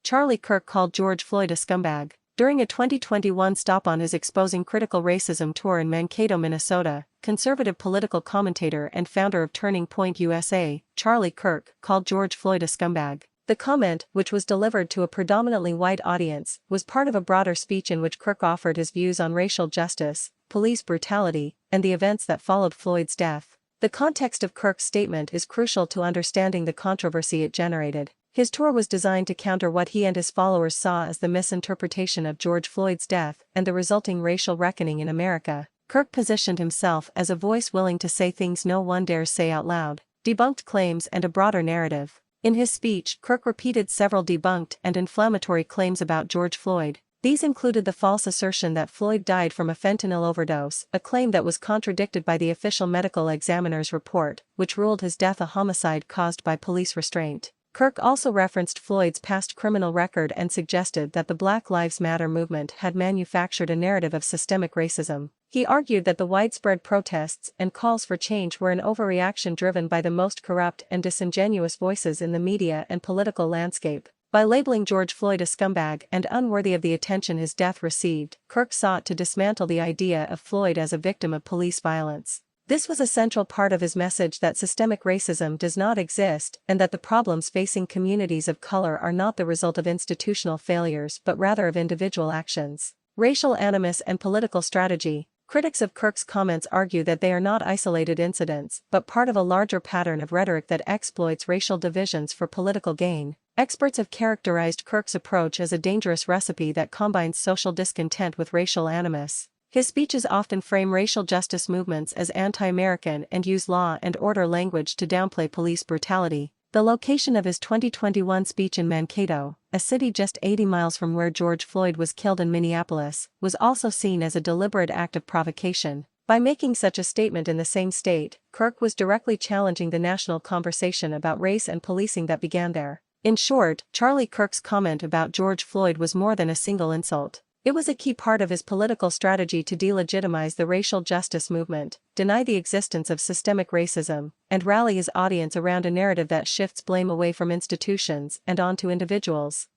Charlie Kirk called George Floyd a scumbag. During a 2021 stop on his Exposing Critical Racism tour in Mankato, Minnesota, conservative political commentator and founder of Turning Point USA, Charlie Kirk, called George Floyd a scumbag. The comment, which was delivered to a predominantly white audience, was part of a broader speech in which Kirk offered his views on racial justice, police brutality, and the events that followed Floyd's death. The context of Kirk's statement is crucial to understanding the controversy it generated. His tour was designed to counter what he and his followers saw as the misinterpretation of George Floyd's death and the resulting racial reckoning in America. Kirk positioned himself as a voice willing to say things no one dares say out loud, debunked claims and a broader narrative. In his speech, Kirk repeated several debunked and inflammatory claims about George Floyd. These included the false assertion that Floyd died from a fentanyl overdose, a claim that was contradicted by the official medical examiner's report, which ruled his death a homicide caused by police restraint. Kirk also referenced Floyd's past criminal record and suggested that the Black Lives Matter movement had manufactured a narrative of systemic racism. He argued that the widespread protests and calls for change were an overreaction driven by the most corrupt and disingenuous voices in the media and political landscape. By labeling George Floyd a scumbag and unworthy of the attention his death received, Kirk sought to dismantle the idea of Floyd as a victim of police violence. This was a central part of his message that systemic racism does not exist and that the problems facing communities of color are not the result of institutional failures but rather of individual actions. Racial animus and political strategy. Critics of Kirk's comments argue that they are not isolated incidents but part of a larger pattern of rhetoric that exploits racial divisions for political gain. Experts have characterized Kirk's approach as a dangerous recipe that combines social discontent with racial animus. His speeches often frame racial justice movements as anti-American and use law and order language to downplay police brutality. The location of his 2021 speech in Mankato, a city just 80 miles from where George Floyd was killed in Minneapolis, was also seen as a deliberate act of provocation. By making such a statement in the same state, Kirk was directly challenging the national conversation about race and policing that began there. In short, Charlie Kirk's comment about George Floyd was more than a single insult. It was a key part of his political strategy to delegitimize the racial justice movement, deny the existence of systemic racism, and rally his audience around a narrative that shifts blame away from institutions and onto individuals.